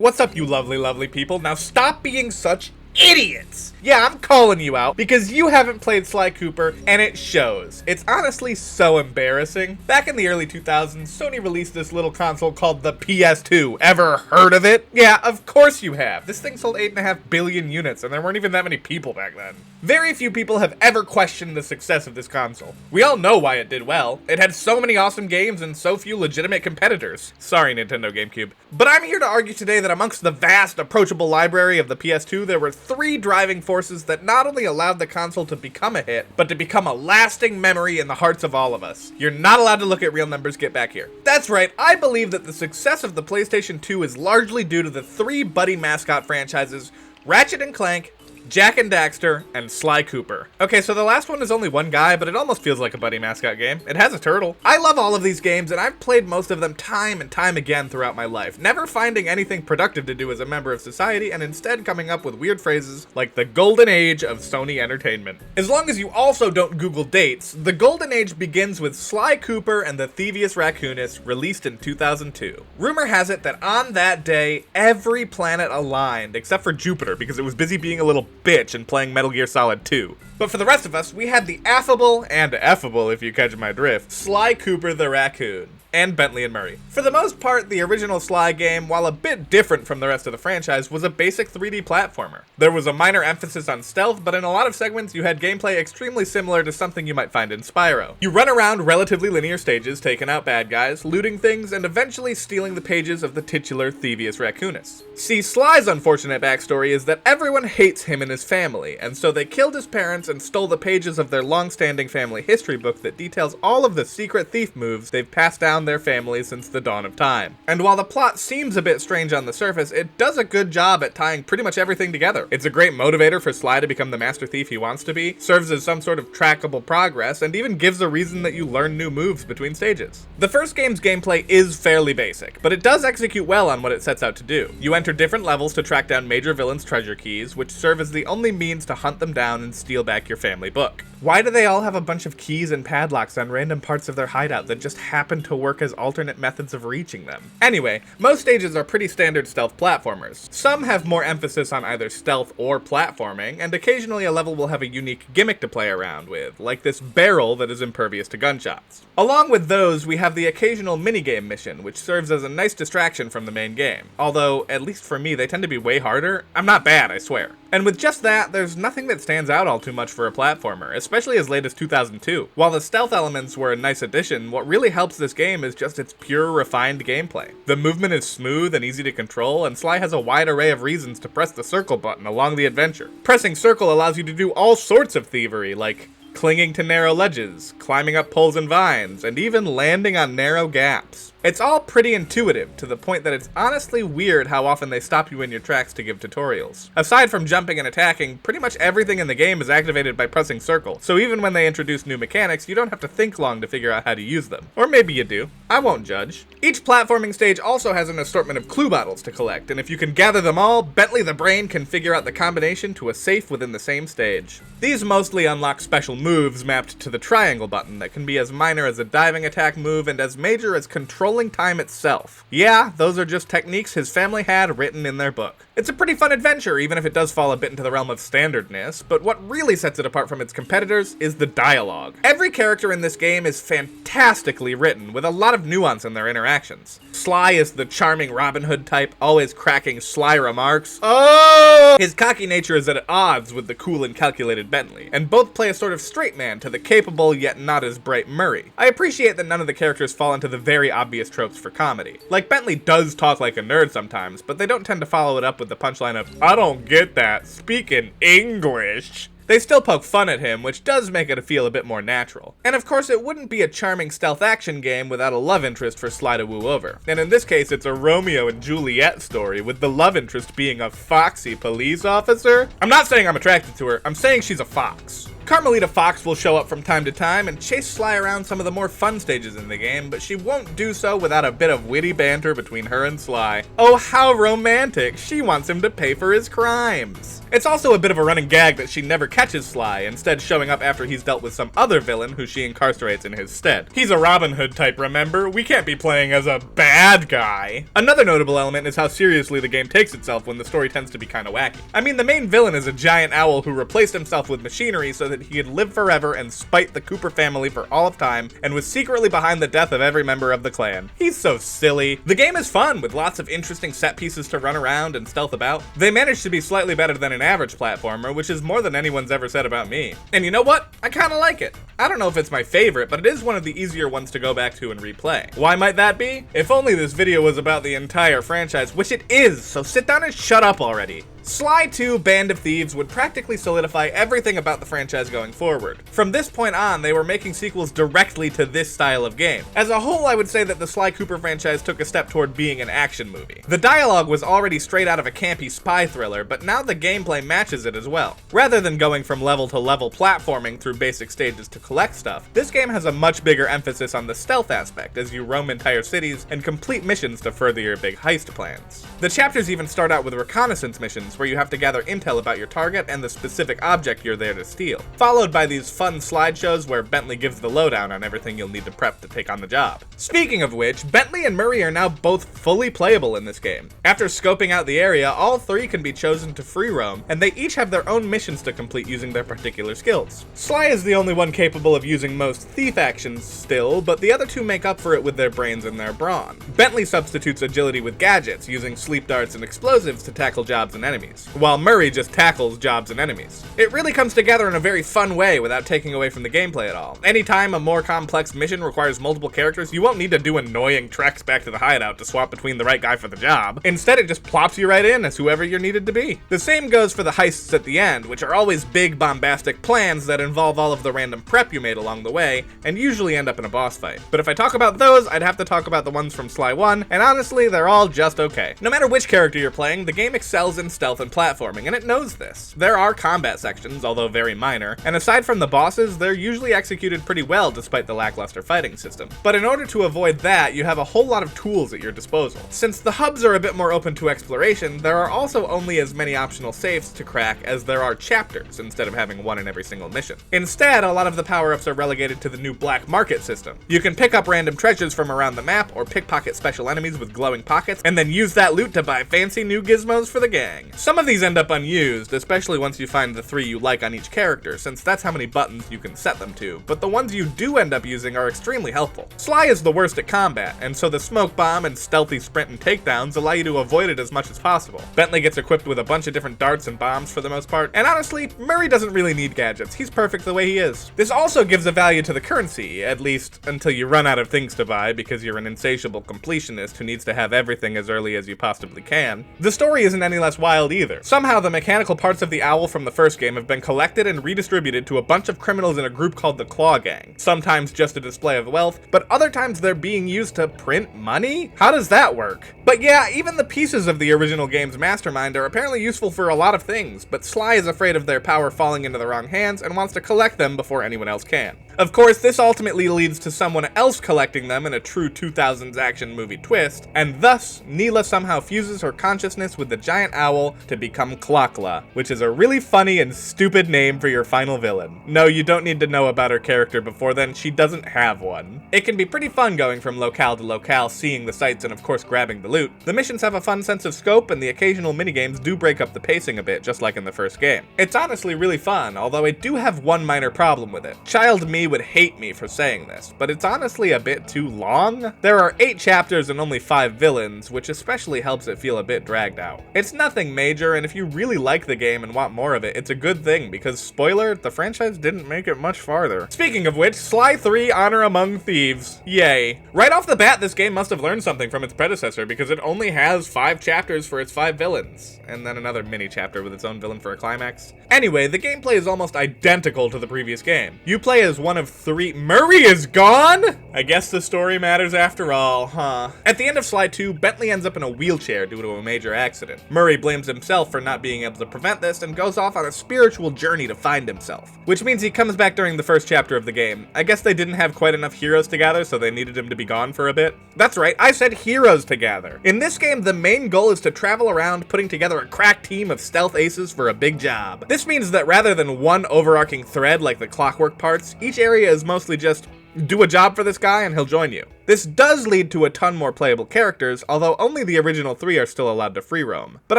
What's up, you lovely people? Now stop being such idiots! Yeah, I'm calling you out because you haven't played Sly Cooper, and it shows. It's honestly so embarrassing. Back in the early 2000s, Sony released this little console called the PS2. Ever heard of it? Yeah, of course you have. This thing sold 8.5 billion units, and there weren't even that many people back then. Very few people have ever questioned the success of this console. We all know why it did well. It had so many awesome games and so few legitimate competitors. Sorry, Nintendo GameCube. But I'm here to argue today that amongst the vast, approachable library of the PS2, there were three driving forces that not only allowed the console to become a hit, but to become a lasting memory in the hearts of all of us. You're not allowed to look at real numbers, get back here. That's right, I believe that the success of the PlayStation 2 is largely due to the three buddy mascot franchises, Ratchet and Clank, Jak and Daxter, and Sly Cooper. Okay, so the last one is only one guy, but it almost feels like a buddy mascot game. It has a turtle. I love all of these games, and I've played most of them time and time again throughout my life, never finding anything productive to do as a member of society, and instead coming up with weird phrases like the golden age of Sony entertainment. As long as you also don't Google dates, the golden age begins with Sly Cooper and the Thievius Raccoonus, released in 2002. Rumor has it that on that day, every planet aligned, except for Jupiter, because it was busy being a little bitch and playing Metal Gear Solid 2. But for the rest of us, we had the affable, and effable if you catch my drift, Sly Cooper the Raccoon. And Bentley and Murray. For the most part, the original Sly game, while a bit different from the rest of the franchise, was a basic 3D platformer. There was a minor emphasis on stealth, but in a lot of segments you had gameplay extremely similar to something you might find in Spyro. You run around relatively linear stages, taking out bad guys, looting things, and eventually stealing the pages of the titular Thievius Raccoonus. See, Sly's unfortunate backstory is that everyone hates him and his family, and so they killed his parents and stole the pages of their long-standing family history book that details all of the secret thief moves they've passed down their family since the dawn of time. And while the plot seems a bit strange on the surface, it does a good job at tying pretty much everything together. It's a great motivator for Sly to become the master thief he wants to be, serves as some sort of trackable progress, and even gives a reason that you learn new moves between stages. The first game's gameplay is fairly basic, but it does execute well on what it sets out to do. You enter different levels to track down major villains' treasure keys, which serve as the only means to hunt them down and steal back your family book. Why do they all have a bunch of keys and padlocks on random parts of their hideout that just happen to work as alternate methods of reaching them? Anyway, most stages are pretty standard stealth platformers. Some have more emphasis on either stealth or platforming, and occasionally a level will have a unique gimmick to play around with, like this barrel that is impervious to gunshots. Along with those, we have the occasional minigame mission, which serves as a nice distraction from the main game. Although, at least for me, they tend to be way harder. I'm not bad, I swear. And with just that, there's nothing that stands out all too much for a platformer, especially as late as 2002. While the stealth elements were a nice addition, what really helps this game is just its pure, refined gameplay. The movement is smooth and easy to control, and Sly has a wide array of reasons to press the circle button along the adventure. Pressing circle allows you to do all sorts of thievery, like clinging to narrow ledges, climbing up poles and vines, and even landing on narrow gaps. It's all pretty intuitive, to the point that it's honestly weird how often they stop you in your tracks to give tutorials. Aside from jumping and attacking, pretty much everything in the game is activated by pressing circle, so even when they introduce new mechanics, you don't have to think long to figure out how to use them. Or maybe you do. I won't judge. Each platforming stage also has an assortment of clue bottles to collect, and if you can gather them all, Bentley the Brain can figure out the combination to a safe within the same stage. These mostly unlock special moves mapped to the triangle button that can be as minor as a diving attack move and as major as controlling time itself. Yeah, those are just techniques his family had written in their book. It's a pretty fun adventure, even if it does fall a bit into the realm of standardness, but what really sets it apart from its competitors is the dialogue. Every character in this game is fantastically written, with a lot of nuance in their interactions. Sly is the charming Robin Hood type, always cracking sly remarks. Oh! His cocky nature is at odds with the cool and calculated Bentley, and both play a sort of straight man to the capable yet not as bright Murray. I appreciate that none of the characters fall into the very obvious tropes for comedy. Like, Bentley does talk like a nerd sometimes, but they don't tend to follow it up with the punchline of, "I don't get that, speak in English." They still poke fun at him, which does make it feel a bit more natural. And of course, it wouldn't be a charming stealth action game without a love interest for Sly to woo over. And in this case, it's a Romeo and Juliet story, with the love interest being a foxy police officer. I'm not saying I'm attracted to her, I'm saying she's a fox. Carmelita Fox will show up from time to time and chase Sly around some of the more fun stages in the game, but she won't do so without a bit of witty banter between her and Sly. Oh, how romantic! She wants him to pay for his crimes. It's also a bit of a running gag that she never catches Sly, instead showing up after he's dealt with some other villain who she incarcerates in his stead. He's a Robin Hood type, remember? We can't be playing as a bad guy. Another notable element is how seriously the game takes itself when the story tends to be kinda wacky. I mean, the main villain is a giant owl who replaced himself with machinery so that he could live forever and spite the Cooper family for all of time, and was secretly behind the death of every member of the clan. He's so silly. The game is fun, with lots of interesting set pieces to run around and stealth about. They managed to be slightly better than an average platformer, which is more than anyone's ever said about me. And you know what? I kinda like it. I don't know if it's my favorite, but it is one of the easier ones to go back to and replay. Why might that be? If only this video was about the entire franchise, which it is, so sit down and shut up already. Sly 2 Band of Thieves would practically solidify everything about the franchise going forward. From this point on, they were making sequels directly to this style of game. As a whole, I would say that the Sly Cooper franchise took a step toward being an action movie. The dialogue was already straight out of a campy spy thriller, but now the gameplay matches it as well. Rather than going from level to level platforming through basic stages to collect stuff, this game has a much bigger emphasis on the stealth aspect as you roam entire cities and complete missions to further your big heist plans. The chapters even start out with reconnaissance missions where you have to gather intel about your target and the specific object you're there to steal, followed by these fun slideshows where Bentley gives the lowdown on everything you'll need to prep to take on the job. Speaking of which, Bentley and Murray are now both fully playable in this game. After scoping out the area, all three can be chosen to free roam, and they each have their own missions to complete using their particular skills. Sly is the only one capable of using most thief actions still, but the other two make up for it with their brains and their brawn. Bentley substitutes agility with gadgets, using sleep darts and explosives to tackle jobs and enemies, while Murray just tackles jobs and enemies. It really comes together in a very fun way without taking away from the gameplay at all. Anytime a more complex mission requires multiple characters, you won't need to do annoying treks back to the hideout to swap between the right guy for the job. Instead, it just plops you right in as whoever you're needed to be. The same goes for the heists at the end, which are always big, bombastic plans that involve all of the random prep you made along the way, and usually end up in a boss fight. But if I talk about those, I'd have to talk about the ones from Sly 1, and honestly, they're all just okay. No matter which character you're playing, the game excels in stealth and platforming, and it knows this. There are combat sections, although very minor, and aside from the bosses, they're usually executed pretty well despite the lackluster fighting system. But in order to avoid that, you have a whole lot of tools at your disposal. Since the hubs are a bit more open to exploration, there are also only as many optional safes to crack as there are chapters, instead of having one in every single mission. Instead, a lot of the power-ups are relegated to the new black market system. You can pick up random treasures from around the map, or pickpocket special enemies with glowing pockets, and then use that loot to buy fancy new gizmos for the gang. Some of these end up unused, especially once you find the 3 you like on each character, since that's how many buttons you can set them to, but the ones you do end up using are extremely helpful. Sly is the worst at combat, and so the smoke bomb and stealthy sprint and takedowns allow you to avoid it as much as possible. Bentley gets equipped with a bunch of different darts and bombs for the most part, and honestly, Murray doesn't really need gadgets. He's perfect the way he is. This also gives a value to the currency, at least until you run out of things to buy because you're an insatiable completionist who needs to have everything as early as you possibly can. The story isn't any less wild either. Somehow the mechanical parts of the owl from the first game have been collected and redistributed to a bunch of criminals in a group called the Claw Gang. Sometimes just a display of wealth, but other times they're being used to print money? How does that work? But yeah, even the pieces of the original game's mastermind are apparently useful for a lot of things, but Sly is afraid of their power falling into the wrong hands and wants to collect them before anyone else can. Of course, this ultimately leads to someone else collecting them in a true 2000s action movie twist, and thus, Neela somehow fuses her consciousness with the giant owl to become Klakla, which is a really funny and stupid name for your final villain. No, you don't need to know about her character before then, she doesn't have one. It can be pretty fun going from locale to locale, seeing the sights and of course grabbing the loot. The missions have a fun sense of scope, and the occasional minigames do break up the pacing a bit, just like in the first game. It's honestly really fun, although I do have one minor problem with it. Child me would hate me for saying this, but it's honestly a bit too long. There are 8 chapters and only 5 villains, which especially helps it feel a bit dragged out. It's nothing major, and if you really like the game and want more of it, it's a good thing, because spoiler, the franchise didn't make it much farther. Speaking of which, Sly 3 Honor Among Thieves. Yay. Right off the bat, this game must have learned something from its predecessor, because it only has 5 chapters for its 5 villains, and then another mini chapter with its own villain for a climax. Anyway, the gameplay is almost identical to the previous game. You play as one of 3. Murray is gone? I guess the story matters after all, huh? At the end of Sly 2, Bentley ends up in a wheelchair due to a major accident. Murray blames him himself for not being able to prevent this and goes off on a spiritual journey to find himself. Which means he comes back during the first chapter of the game. I guess they didn't have quite enough heroes to gather, so they needed him to be gone for a bit. That's right, I said heroes to gather. In this game, the main goal is to travel around putting together a crack team of stealth aces for a big job. This means that rather than one overarching thread like the clockwork parts, each area is mostly just do a job for this guy and he'll join you. This does lead to a ton more playable characters, although only the original 3 are still allowed to free roam. But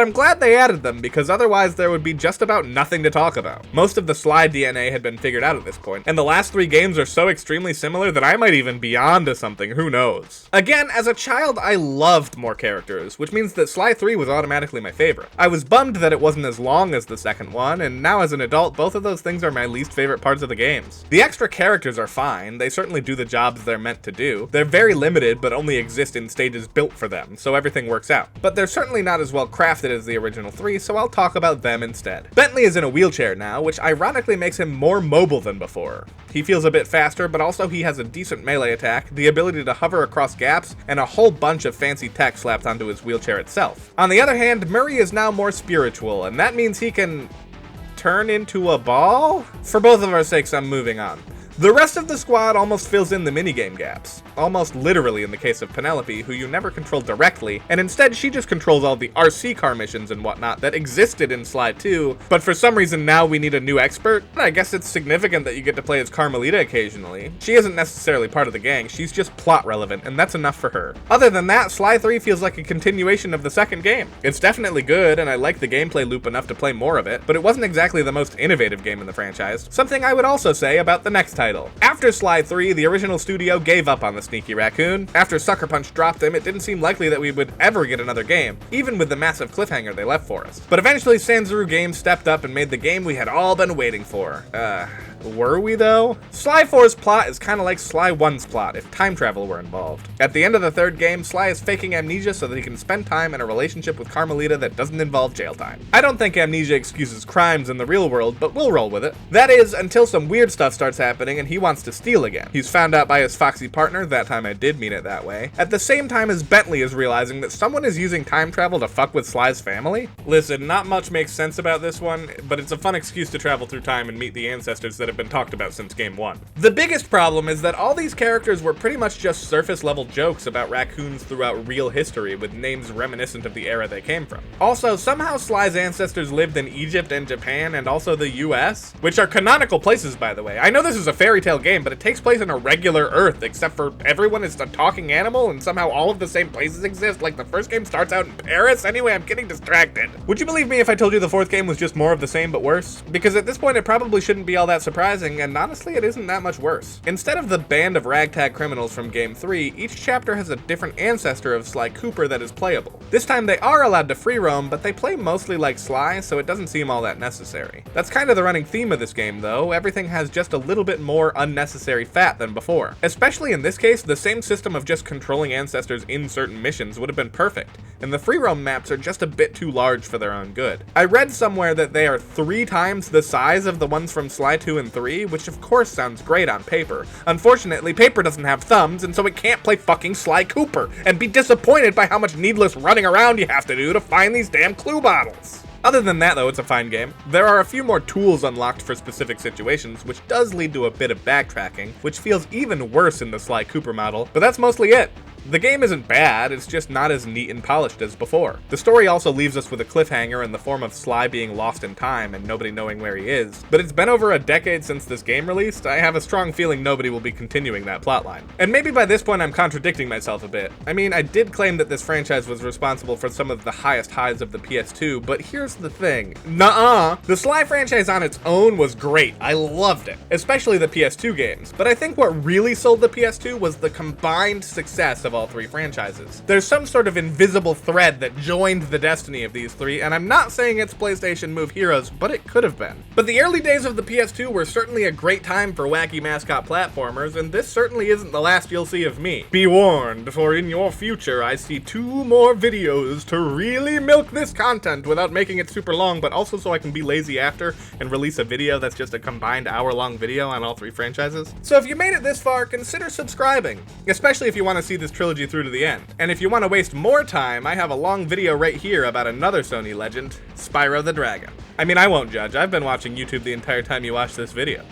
I'm glad they added them, because otherwise there would be just about nothing to talk about. Most of the Sly DNA had been figured out at this point, and the last 3 games are so extremely similar that I might even be onto something, who knows. Again, as a child, I loved more characters, which means that Sly 3 was automatically my favorite. I was bummed that it wasn't as long as the second one, and now as an adult, both of those things are my least favorite parts of the games. The extra characters are fine, they certainly do the jobs they're meant to do. They're very limited, but only exist in stages built for them, so everything works out. But they're certainly not as well crafted as the original 3, so I'll talk about them instead. Bentley is in a wheelchair now, which ironically makes him more mobile than before. He feels a bit faster, but also he has a decent melee attack, the ability to hover across gaps, and a whole bunch of fancy tech slapped onto his wheelchair itself. On the other hand, Murray is now more spiritual, and that means he can turn into a ball? For both of our sakes, I'm moving on. The rest of the squad almost fills in the minigame gaps, almost literally in the case of Penelope, who you never control directly, and instead she just controls all the RC car missions and whatnot that existed in Sly 2, but for some reason now we need a new expert. I guess it's significant that you get to play as Carmelita occasionally. She isn't necessarily part of the gang, she's just plot relevant, and that's enough for her. Other than that, Sly 3 feels like a continuation of the second game. It's definitely good, and I like the gameplay loop enough to play more of it, but it wasn't exactly the most innovative game in the franchise, something I would also say about the next title. After Sly 3, the original studio gave up on the sneaky raccoon. After Sucker Punch dropped him, it didn't seem likely that we would ever get another game, even with the massive cliffhanger they left for us. But eventually Sanzaru Games stepped up and made the game we had all been waiting for. Were we though? Sly 4's plot is kinda like Sly 1's plot if time travel were involved. At the end of the third game, Sly is faking amnesia so that he can spend time in a relationship with Carmelita that doesn't involve jail time. I don't think amnesia excuses crimes in the real world, but we'll roll with it. That is, until some weird stuff starts happening and he wants to steal again. He's found out by his foxy partner, that time I did mean it that way, at the same time as Bentley is realizing that someone is using time travel to fuck with Sly's family. Listen, not much makes sense about this one, but it's a fun excuse to travel through time and meet the ancestors that have been talked about since game 1. The biggest problem is that all these characters were pretty much just surface level jokes about raccoons throughout real history with names reminiscent of the era they came from. Also, somehow Sly's ancestors lived in Egypt and Japan and also the US, which are canonical places by the way. I know this is a fairy tale game, but it takes place in a regular Earth, except for everyone is a talking animal and somehow all of the same places exist, like the first game starts out in Paris. Anyway, I'm getting distracted. Would you believe me if I told you the fourth game was just more of the same but worse? Because at this point it probably shouldn't be all that surprising, and honestly it isn't that much worse. Instead of the band of ragtag criminals from game 3, each chapter has a different ancestor of Sly Cooper that is playable. This time they are allowed to free roam, but they play mostly like Sly, so it doesn't seem all that necessary. That's kind of the running theme of this game though, everything has just a little bit more unnecessary fat than before. Especially in this case, the same system of just controlling ancestors in certain missions would have been perfect, and the free roam maps are just a bit too large for their own good. I read somewhere that they are 3 times the size of the ones from Sly 2 and 3, which of course sounds great on paper. Unfortunately, paper doesn't have thumbs, and so it can't play fucking Sly Cooper, and be disappointed by how much needless running around you have to do to find these damn clue bottles. Other than that though, it's a fine game. There are a few more tools unlocked for specific situations, which does lead to a bit of backtracking, which feels even worse in the Sly Cooper model, but that's mostly it. The game isn't bad, it's just not as neat and polished as before. The story also leaves us with a cliffhanger in the form of Sly being lost in time and nobody knowing where he is, but it's been over a decade since this game released. I have a strong feeling nobody will be continuing that plotline. And maybe by this point I'm contradicting myself a bit. I mean, I did claim that this franchise was responsible for some of the highest highs of the PS2, but here's the thing. Nuh-uh. The Sly franchise on its own was great. I loved it, especially the PS2 games, but I think what really sold the PS2 was the combined success of all 3 franchises. There's some sort of invisible thread that joined the destiny of these 3, and I'm not saying it's PlayStation Move Heroes, but it could have been. But the early days of the PS2 were certainly a great time for wacky mascot platformers, and this certainly isn't the last you'll see of me. Be warned, for in your future I see 2 more videos to really milk this content without making it super long, but also so I can be lazy after and release a video that's just a combined hour-long video on all 3 franchises. So if you made it this far, consider subscribing, especially if you want to see this trilogy through to the end. And if you want to waste more time, I have a long video right here about another Sony legend, Spyro the Dragon. I mean, I won't judge. I've been watching YouTube the entire time you watch this video.